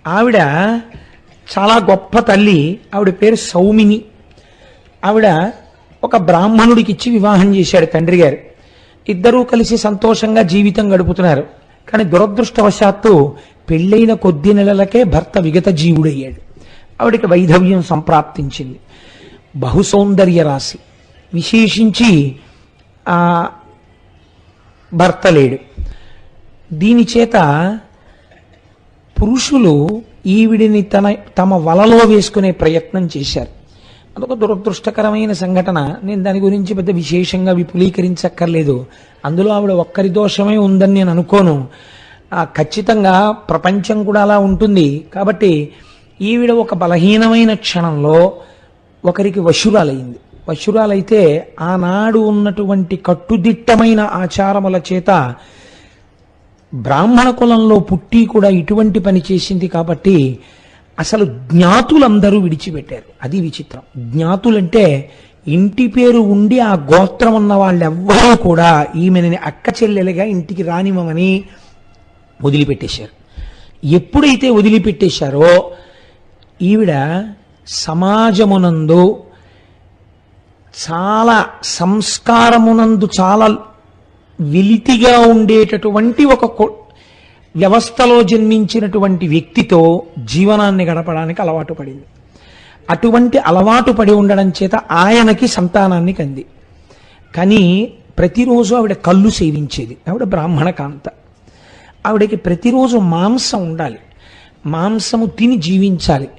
ఆవిడ చాలా గొప్ప తల్లి. ఆవిడ పేరు సౌమిని. ఆవిడ ఒక బ్రాహ్మణుడికి ఇచ్చి వివాహం చేశాడు తండ్రి గారు. ఇద్దరూ కలిసి సంతోషంగా జీవితం గడుపుతున్నారు. కానీ దురదృష్టవశాత్తు పెళ్ళైన కొద్ది నెలలకే భర్త విగత జీవుడయ్యాడు. ఆవిడికి వైధవ్యం సంప్రాప్తించింది. బహుసౌందర్య రాశి, విశేషించి భర్త లేడు. దీని చేత పురుషులు ఈవిడిని తమ వలలో వేసుకునే ప్రయత్నం చేశారు. అదొక దురదృష్టకరమైన సంఘటన. నేను దాని గురించి పెద్ద విశేషంగా విపులీకరించక్కర్లేదు. అందులో ఆవిడ ఒక్కరి దోషమే ఉందని నేను అనుకోను. ఖచ్చితంగా ప్రపంచం కూడా అలా ఉంటుంది. కాబట్టి ఈవిడ ఒక బలహీనమైన క్షణంలో ఒకరికి వశురాలైంది. వశురాలైతే ఆనాడు ఉన్నటువంటి కట్టుదిట్టమైన ఆచారముల చేత బ్రాహ్మణ కులంలో పుట్టి కూడా ఇటువంటి పని చేసింది. కాబట్టి అసలు జ్ఞాతులందరూ విడిచిపెట్టారు. అది విచిత్రం. జ్ఞాతులంటే ఇంటి పేరు ఉండి ఆ గోత్రం ఉన్న వాళ్ళెవ్వరూ కూడా ఈమెని అక్క చెల్లెలుగా ఇంటికి రానివ్వమని వదిలిపెట్టేశారు. ఎప్పుడైతే వదిలిపెట్టేశారో ఈవిడ సమాజమునందు చాలా సంస్కారమునందు చాలా వెలితిగా ఉండేటటువంటి ఒక వ్యవస్థలో జన్మించినటువంటి వ్యక్తితో జీవనాన్ని గడపడానికి అలవాటు పడింది. అటువంటి అలవాటు పడి ఉండడం చేత ఆయనకి సంతానాన్ని కంది. కానీ ప్రతిరోజు ఆవిడ కళ్ళు సేవించేది. ఆవిడ బ్రాహ్మణ కాంత. ఆవిడకి ప్రతిరోజు మాంసం ఉండాలి. మాంసము తిని జీవించాలి.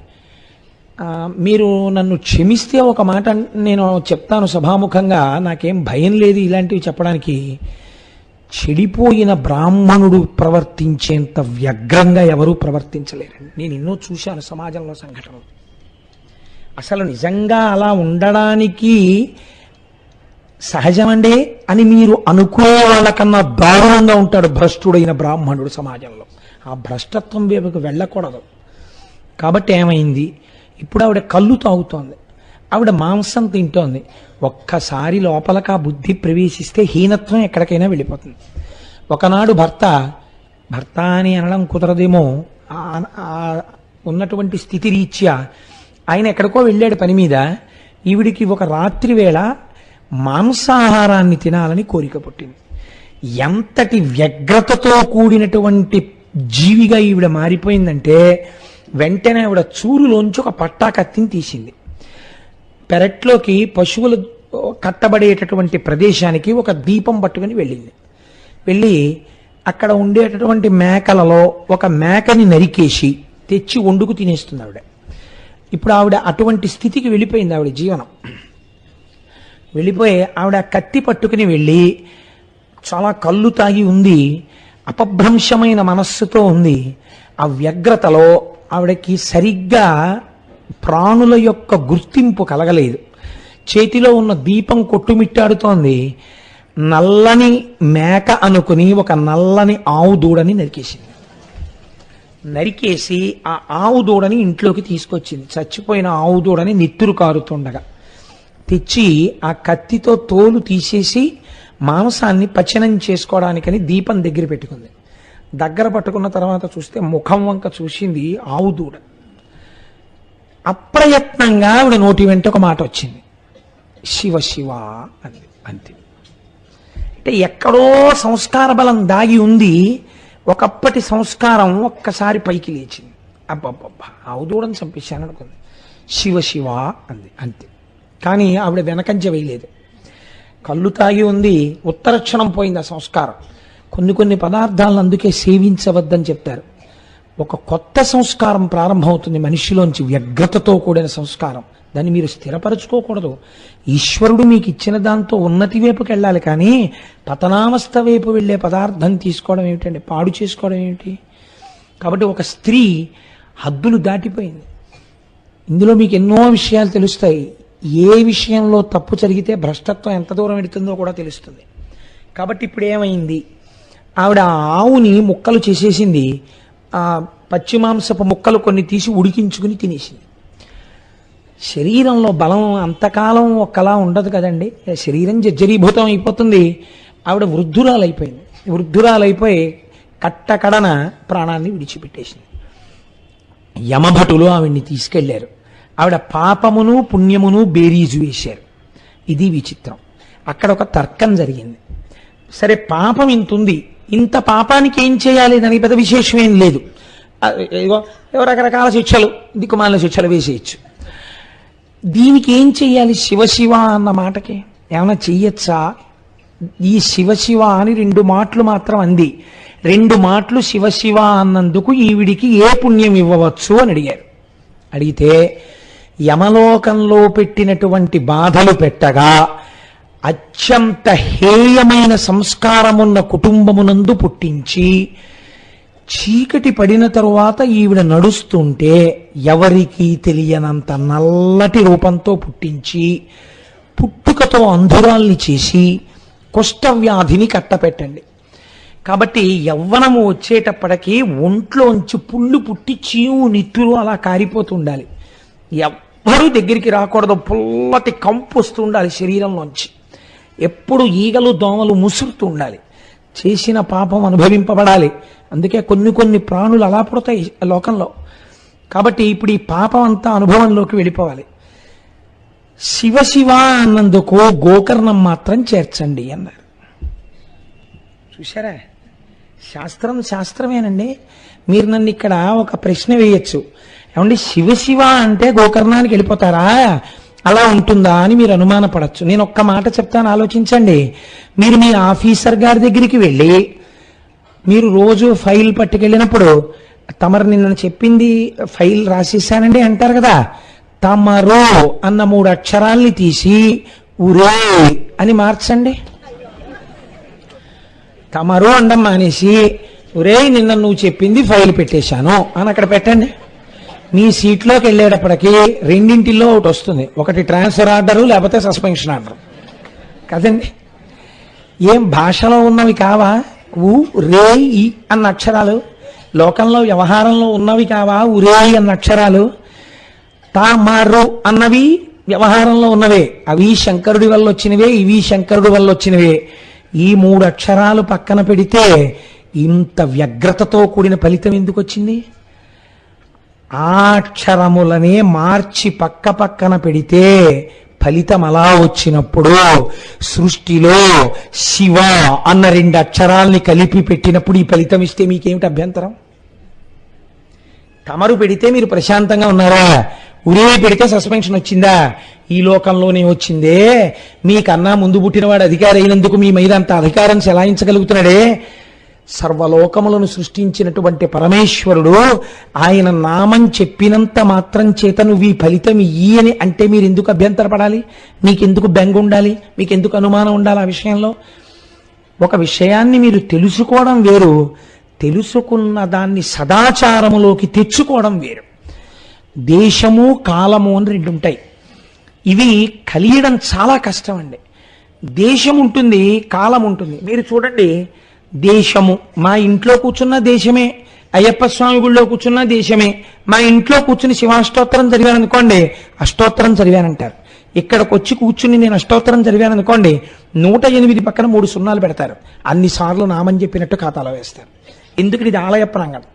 మీరు నన్ను క్షమిస్తే ఒక మాట నేను చెప్తాను సభాముఖంగా. నాకేం భయం లేదు ఇలాంటివి చెప్పడానికి. చెడిపోయిన బ్రాహ్మణుడు ప్రవర్తించేంత వ్యగ్రంగా ఎవరూ ప్రవర్తించలేరండి. నేను ఎన్నో చూశాను సమాజంలో సంఘటనలు. అసలు నిజంగా అలా ఉండడానికి సహజమండే అని మీరు అనుకునే వాళ్ళకన్నా దారుణంగా ఉంటాడు భ్రష్టుడైన బ్రాహ్మణుడు సమాజంలో. ఆ భ్రష్టత్వం వైపుకు వెళ్ళకూడదు. కాబట్టి ఏమైంది, ఇప్పుడు ఆవిడ కళ్ళు తాగుతోంది, ఆవిడ మాంసం తింటోంది. ఒక్కసారి లోపలకి ఆ బుద్ధి ప్రవేశిస్తే హీనత్వం ఎక్కడికైనా వెళ్ళిపోతుంది. ఒకనాడు భర్త అని అనడం కుదరదేమో, ఉన్నటువంటి స్థితి రీత్యా ఆయన ఎక్కడికో వెళ్ళాడు పని మీద. ఈవిడికి ఒక రాత్రి వేళ మాంసాహారాన్ని తినాలని కోరిక పుట్టింది. ఎంతటి వ్యగ్రతతో కూడినటువంటి జీవిగా ఈవిడ మారిపోయిందంటే వెంటనే ఆవిడ చూరులోంచి ఒక పట్టా కత్తిని తీసింది. పెరట్లోకి పశువులు కట్టబడేటటువంటి ప్రదేశానికి ఒక దీపం పట్టుకుని వెళ్ళింది. వెళ్ళి అక్కడ ఉండేటటువంటి మేకలలో ఒక మేకని నరికేసి తెచ్చి వండుకు తినేస్తుంది ఆవిడ. ఇప్పుడు ఆవిడ అటువంటి స్థితికి వెళ్ళిపోయింది ఆవిడ జీవనం. వెళ్ళిపోయి ఆవిడ కత్తి పట్టుకుని వెళ్ళి చాలా కళ్ళు తాగి ఉంది, అపభ్రంశమైన మనస్సుతో ఉంది. ఆ వ్యగ్రతలో ఆవిడకి సరిగ్గా ప్రాణుల యొక్క గుర్తింపు కలగలేదు. చేతిలో ఉన్న దీపం కొట్టుమిట్టాడుతోంది. నల్లని మేక అనుకుని ఒక నల్లని ఆవు దూడని నరికేసింది. నరికేసి ఆ ఆవు దూడని ఇంట్లోకి తీసుకొచ్చింది. చచ్చిపోయిన ఆవు దూడని నెత్తురు కారుతుండగా తెచ్చి ఆ కత్తితో తోలు తీసేసి మాంసాన్ని పచనం చేసుకోవడానికని దీపం దగ్గర పెట్టుకుంది. దగ్గర పట్టుకున్న తర్వాత చూస్తే ముఖం వంక చూసింది ఆవు దూడ. అప్రయత్నంగా ఆవిడ నోటి వెంట ఒక మాట వచ్చింది, శివ శివ అంది. అంతే. అంటే ఎక్కడో సంస్కార బలం దాగి ఉంది. ఒకప్పటి సంస్కారం ఒక్కసారి పైకి లేచింది. అబ్బబ్బబ్బా, ఆవు దూడని చంపేశాను అనుకుంది. శివ శివ అంది. అంతే. కానీ ఆవిడ వెనకంజ వేయలేదు. కళ్ళు తాగి ఉంది. ఉత్తర క్షణం పోయింది ఆ సంస్కారం. కొన్ని పదార్థాలను అందుకే సేవించవద్దని చెప్తారు. ఒక కొత్త సంస్కారం ప్రారంభమవుతుంది మనిషిలోంచి, వ్యగ్రతతో కూడిన సంస్కారం. దాన్ని మీరు స్థిరపరచుకోకూడదు. ఈశ్వరుడు మీకు ఇచ్చిన దాంతో ఉన్నతి వైపుకి వెళ్ళాలి. కానీ పతనావస్థ వైపు వెళ్ళే పదార్థం తీసుకోవడం ఏమిటండి, పాడు చేసుకోవడం ఏమిటి? కాబట్టి ఒక స్త్రీ హద్దులు దాటిపోయింది. ఇందులో మీకు ఎన్నో విషయాలు తెలుస్తాయి. ఏ విషయంలో తప్పు జరిగితే భ్రష్టత్వం ఎంత దూరం వెడుతుందో కూడా తెలుస్తుంది. కాబట్టి ఇప్పుడు ఏమైంది, ఆవిడ ఆవుని ముక్కలు చేసేసింది. పచ్చి మాంసపు ముక్కలు కొన్ని తీసి ఉడికించుకుని తినేసింది. శరీరంలో బలం అంతకాలం ఒక్కలా ఉండదు కదండి. శరీరం జర్జరీభూతం అయిపోతుంది. ఆవిడ వృద్ధురాలైపోయింది. వృద్ధురాలైపోయి కట్టకడన ప్రాణాన్ని విడిచిపెట్టేసింది. యమభటులు ఆవిడ్ని తీసుకెళ్లారు. ఆవిడ పాపమును పుణ్యమును బేరీజు వేశారు. ఇది విచిత్రం. అక్కడ ఒక తర్కం జరిగింది. సరే, పాపం ఇంత ఉంది, ఇంత పాపానికి ఏం చేయాలి? దానికి పెద్ద విశేషం ఏం లేదు. ఇదిగో రకరకాల శిక్షలు, దిక్కుమాలిన శిక్షలు వేసేయచ్చు. దీనికి ఏం చెయ్యాలి? శివశివ అన్న మాటకి ఏమైనా చెయ్యొచ్చా? ఈ శివశివ అని 2 మాటలు మాత్రం అంది. 2 మాటలు శివశివ అన్నందుకు ఈవిడికి ఏ పుణ్యం ఇవ్వవచ్చు అని అడిగారు. అడిగితే యమలోకంలో పెట్టినటువంటి బాధలు పెట్టగా అత్యంత హేయమైన సంస్కారమున్న కుటుంబమునందు పుట్టించి చీకటి పడిన తరువాత ఈవిడ నడుస్తుంటే ఎవరికీ తెలియనంత నల్లటి రూపంతో పుట్టించి పుట్టుకతో అంధురాల్ని చేసి కుష్ఠవ్యాధిని కట్టపెట్టండి. కాబట్టి యవ్వనము వచ్చేటప్పటికీ ఒంట్లోంచి పుళ్ళు పుట్టి చీము నిత్తులు అలా కారిపోతుండాలి. ఎవ్వరూ దగ్గరికి రాకూడదు. పుల్లటి కంపు వస్తూ ఉండాలి శరీరంలోంచి. ఎప్పుడు ఈగలు దోమలు ముసురుతూ ఉండాలి. చేసిన పాపం అనుభవింపబడాలి. అందుకే కొన్ని ప్రాణులు అలా పుడతాయి లోకంలో. కాబట్టి ఇప్పుడు ఈ పాపం అంతా అనుభవంలోకి వెళ్ళిపోవాలి. శివశివ అన్నందుకు గోకర్ణం మాత్రం చేర్చండి అన్నారు. చూశారా? శాస్త్రం శాస్త్రమేనండి. మీరు నన్ను ఇక్కడ ఒక ప్రశ్న వేయచ్చు. ఏమండి, శివశివ అంటే గోకర్ణానికి వెళ్ళిపోతారా, అలా ఉంటుందా అని మీరు అనుమానపడచ్చు. నేను ఒక్క మాట చెప్తాను, ఆలోచించండి. మీరు మీ ఆఫీసర్ గారి దగ్గరికి వెళ్ళి మీరు రోజు ఫైల్ పట్టుకెళ్ళినప్పుడు తమరు నిన్న చెప్పింది ఫైల్ రాసేసానండి అంటారు కదా. తమరు అన్న 3 అక్షరాల్ని తీసి ఉరే అని మార్చండి. తమరు అండం మానేసి ఉరే నిన్న నువ్వు చెప్పింది ఫైల్ పెట్టేశాను అని అక్కడ పెట్టండి. మీ సీట్లోకి వెళ్ళేటప్పటికి 2 ఒకటి వస్తుంది. ఒకటి ట్రాన్స్ఫర్ ఆర్డరు, లేకపోతే సస్పెన్షన్ ఆర్డర్ కదండి. ఏం భాషలో ఉన్నవి కావా? రే ఈ అన్న అక్షరాలు లోకంలో వ్యవహారంలో ఉన్నవి కావా? ఉరే అన్న అక్షరాలు. తామారు అన్నవి వ్యవహారంలో ఉన్నవే. అవి శంకరుడి వల్ల వచ్చినవే, ఇవి శంకరుడి వల్ల వచ్చినవే. ఈ 3 అక్షరాలు పక్కన పెడితే ఇంత వ్యగ్రతతో కూడిన ఫలితం ఎందుకు వచ్చింది? ఆ అక్షరములనే మార్చి పక్కన పెడితే ఫలితం అలా వచ్చినప్పుడు సృష్టిలో శివ అన్న 2 అక్షరాల్ని కలిపి పెట్టినప్పుడు ఈ ఫలితం ఇస్తే మీకేమిటి అభ్యంతరం? తమరు పెడితే మీరు ప్రశాంతంగా ఉన్నారా? ఉరే పెడితే సస్పెన్షన్ వచ్చిందా? ఈ లోకంలోనే వచ్చిందే. మీకన్నా ముందు పుట్టినవాడు అధికారి అయినందుకు మీ మీద అంత అధికారం చెలాయించగలుగుతున్నాడే. సర్వలోకములను సృష్టించినటువంటి పరమేశ్వరుడు ఆయన నామం చెప్పినంత మాత్రం చేత నువ్వు ఈ ఫలితం ఇయ్యి అని అంటే మీరు ఎందుకు అభ్యంతరపడాలి? మీకెందుకు బెంగ ఉండాలి? మీకెందుకు అనుమానం ఉండాలి ఆ విషయంలో? ఒక విషయాన్ని మీరు తెలుసుకోవడం వేరు, తెలుసుకున్న దాన్ని సదాచారములోకి తెచ్చుకోవడం వేరు. దేశము కాలము అని 2 ఉంటాయి. ఇవి కలియడం చాలా కష్టం అండి. దేశం ఉంటుంది, కాలం ఉంటుంది. మీరు చూడండి, దేశము మా ఇంట్లో కూర్చున్న దేశమే, అయ్యప్ప స్వామి గుళ్ళో కూర్చున్న దేశమే. మా ఇంట్లో కూర్చుని శివాష్టోత్తరం చదివాననుకోండి, అష్టోత్తరం చదివానంటారు. ఇక్కడికి వచ్చి కూర్చుని నేను అష్టోత్తరం చదివాననుకోండి, 108 పక్కన 3 సున్నాలు పెడతారు. అన్నిసార్లు నామని చెప్పినట్టు ఖాతాలో వేస్తారు. ఎందుకు? ఇది ఆలయ ప్రాంగణం.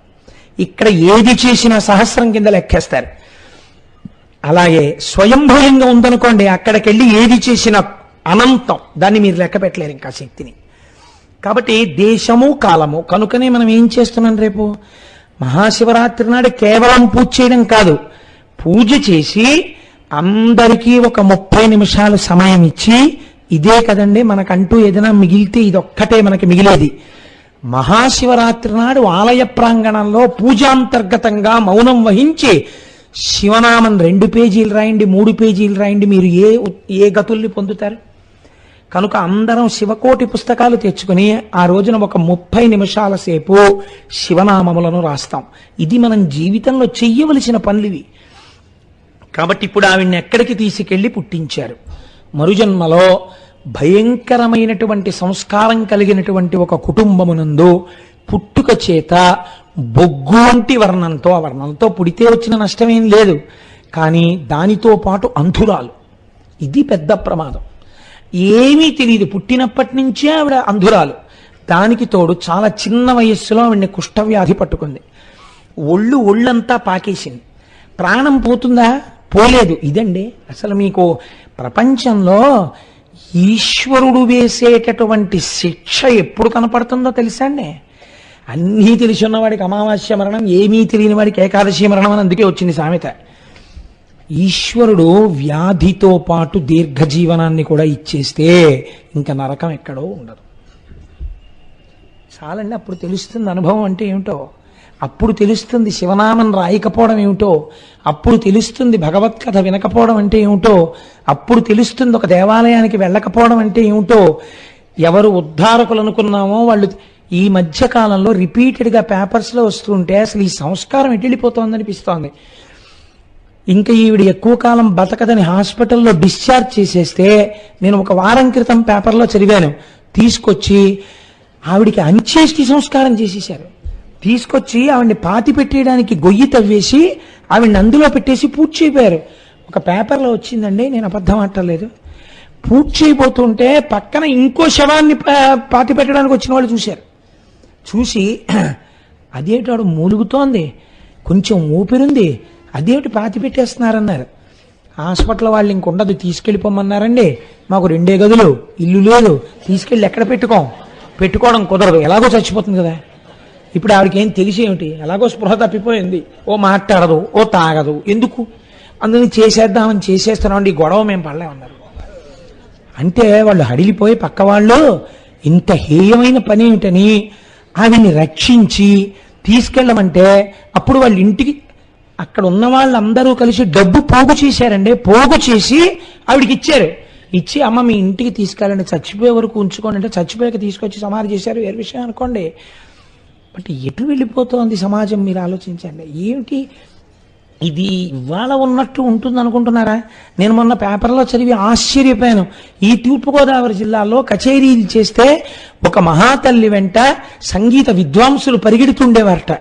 ఇక్కడ ఏది చేసినా సహస్రం కింద లెక్కేస్తారు. అలాగే స్వయంభూయంగా ఉందనుకోండి, అక్కడికి వెళ్ళి ఏది చేసినా అనంతం, దాన్ని మీరు లెక్క పెట్టలేరు ఇంకా శక్తిని. కాబట్టి దేశము కాలము కనుకనే మనం ఏం చేస్తున్నాం? రేపు మహాశివరాత్రి నాడు కేవలం పూజ చేయడం కాదు, పూజ చేసి అందరికీ ఒక 30 నిమిషాలు సమయం ఇచ్చి, ఇదే కదండి మనకంటూ ఏదైనా మిగిలితే ఇదొక్కటే మనకి మిగిలేది. మహాశివరాత్రి నాడు ఆలయ ప్రాంగణంలో పూజాంతర్గతంగా మౌనం వహించి శివనామం 2 పేజీలు రాయండి, 3 పేజీలు రాయండి, మీరు ఏ గతుల్ని పొందుతారు? కనుక అందరం శివకోటి పుస్తకాలు తెచ్చుకుని ఆ రోజున ఒక 30 నిమిషాల సేపు శివనామములను రాస్తాం. ఇది మనం జీవితంలో చెయ్యవలసిన పనులివి. కాబట్టి ఇప్పుడు ఆవిడ్ని ఎక్కడికి తీసుకెళ్లి పుట్టించారు? మరుజన్మలో భయంకరమైనటువంటి సంస్కారం కలిగినటువంటి ఒక కుటుంబమునందు పుట్టుక చేత బొగ్గు వంటి వర్ణంతో, ఆ వర్ణంతో పుడితే వచ్చిన నష్టమేం లేదు, కానీ దానితో పాటు అంధురాలు. ఇది పెద్ద ప్రమాదం. ఏమీ తెలియదు, పుట్టినప్పటి నుంచే ఆవిడ అంధురాలు. దానికి తోడు చాలా చిన్న వయస్సులో ఆవిడ్ని కుష్ఠవ్యాధి పట్టుకుంది. ఒళ్ళంతా పాకేసింది. ప్రాణం పోతుందా? పోలేదు. ఇదండి అసలు మీకు ప్రపంచంలో ఈశ్వరుడు వేసేటటువంటి శిక్ష ఎప్పుడు కనపడుతుందో తెలుసా అండి? అన్నీ తెలిసి ఉన్నవాడికి అమావాస్య మరణం, ఏమీ తెలియని వాడికి ఏకాదశి మరణం అని అందుకే వచ్చింది సామెత. ఈశ్వరుడు వ్యాధితో పాటు దీర్ఘజీవనాన్ని కూడా ఇచ్చేస్తే ఇంకా నరకం ఎక్కడో ఉండదు. చాలండి, అప్పుడు తెలుస్తుంది అనుభవం అంటే ఏమిటో, అప్పుడు తెలుస్తుంది శివనామం రాయకపోవడం ఏమిటో, అప్పుడు తెలుస్తుంది భగవత్కథ వినకపోవడం అంటే ఏమిటో, అప్పుడు తెలుస్తుంది ఒక దేవాలయానికి వెళ్ళకపోవడం అంటే ఏమిటో. ఎవరు ఉద్ధారకులు అనుకున్నామో వాళ్ళు ఈ మధ్య కాలంలో రిపీటెడ్గా పేపర్స్లో వస్తుంటే అసలు ఈ సంస్కారం ఎటు వెళ్ళిపోతోంది అనిపిస్తోంది. ఇంకా ఈవిడ ఎక్కువ కాలం బతకదని హాస్పిటల్లో డిశ్చార్జ్ చేసేస్తే నేను ఒక వారం క్రితం పేపర్లో చదివాను, తీసుకొచ్చి ఆవిడికి అంత్యేష్టి సంస్కారం చేసేశారు. తీసుకొచ్చి ఆవిడ్ని పాతి పెట్టేయడానికి గొయ్యి తవ్వేసి ఆవిడ్ని అందులో పెట్టేసి పూజ చేయపోయారు. ఒక పేపర్లో వచ్చిందండి, నేను అబద్ధం ఆడలేదు. పూజ చేయబోతుంటే పక్కన ఇంకో శవాన్ని పాతి పెట్టడానికి వచ్చిన వాళ్ళు చూశారు. చూసి అదేమిటి మూలుగుతోంది, కొంచెం ఊపిరుంది, అదేమిటి పాతి పెట్టేస్తున్నారన్నారు. హాస్పిటల్ వాళ్ళు ఇంకొండదు, తీసుకెళ్ళిపోమన్నారండి. మాకు 2 గదులు, ఇల్లు లేదు, తీసుకెళ్ళి ఎక్కడ పెట్టుకోవడం కుదరదు, ఎలాగో చచ్చిపోతుంది కదా. ఇప్పుడు ఆవిడకి ఏం తెలిసేమిటి, ఎలాగో స్పృహ తప్పిపోయింది, ఓ మాట్లాడదు, ఓ తాగదు, ఎందుకు అందుకని చేసేద్దామని చేసేస్తున్నామండి, ఈ గొడవ మేము పడలేమన్నారు. అంటే వాళ్ళు హడిలిపోయి పక్క వాళ్ళు ఇంత హేయమైన పని ఏమిటని ఆవిడ్ని రక్షించి తీసుకెళ్ళమంటే అప్పుడు వాళ్ళ ఇంటికి అక్కడ ఉన్న వాళ్ళందరూ కలిసి డబ్బు పోగు చేశారండి. పోగు చేసి ఆవిడికి ఇచ్చారు. ఇచ్చి అమ్మ మీ ఇంటికి తీసుకెళ్ళండి, చచ్చిపోయే వరకు ఉంచుకోండి అంటే చచ్చిపోయాక తీసుకొచ్చి సమాధి చేశారు, వేరే విషయం అనుకోండి. బట్ ఎటు వెళ్ళిపోతోంది సమాజం మీరు ఆలోచించండి. ఏమిటి ఇది ఇవాళ ఉన్నట్టు ఉంటుంది అనుకుంటున్నారా? నేను మొన్న పేపర్లో చదివి ఆశ్చర్యపోయాను. ఈ తూర్పుగోదావరి జిల్లాలో కచేరీలు చేస్తే ఒక మహాతల్లి వెంట సంగీత విద్వాంసులు పరిగెడుతుండేవారట.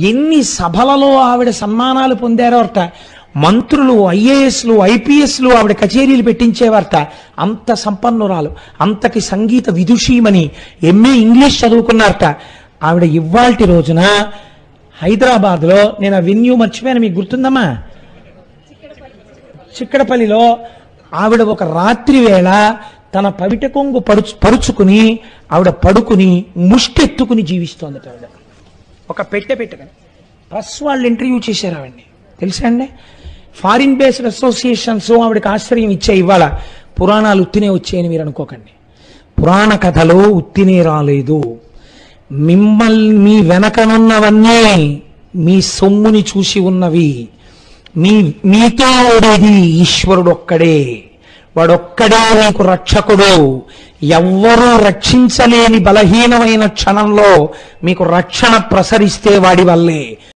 ఎన్ని సభలలో ఆవిడ సన్మానాలు పొందారోట. మంత్రులు, ఐఏఎస్లు, ఐపీఎస్లు ఆవిడ కచేరీలు పెట్టించేవారట. అంత సంపన్నురాలు, అంతటి సంగీత విదుషీమని, ఎంఏ ఇంగ్లీష్ చదువుకున్నారట. ఆవిడ ఇవాల్టి రోజున హైదరాబాద్లో, నేను ఆ వెన్యూ మర్చిపోయాను, మీకు గుర్తుందమ్మా, చిక్కడపల్లిలో ఆవిడ ఒక రాత్రి వేళ తన పవిట కొంగు పరుచుకుని ఆవిడ పడుకుని ముష్టెత్తుకుని జీవిస్తోందట. ఆవిడ ఒక పెట్టుకుని ప్రెస్ వాళ్ళు ఇంటర్వ్యూ చేశారు ఆవిడ్ని, తెలుసా అండి? ఫారిన్ బేస్డ్ అసోసియేషన్స్ ఆవిడకి ఆశ్రయం ఇచ్చాయి. ఇవాళ పురాణాలు ఉత్తినే వచ్చాయని మీరు అనుకోకండి. పురాణ కథలో ఉత్తినే రాలేదు. మిమ్మల్ని మీ వెనకనున్నవన్నీ మీ సొమ్ముని చూసి ఉన్నవి. మీతో ఉండేది ఈశ్వరుడు ఒక్కడే. వాడొక్కడే నీకు రక్షకుడు. ఎవ్వరూ రక్షించలేని బలహీనమైన క్షణంలో మీకు రక్షణ ప్రసరిస్తే వాడి వల్లే.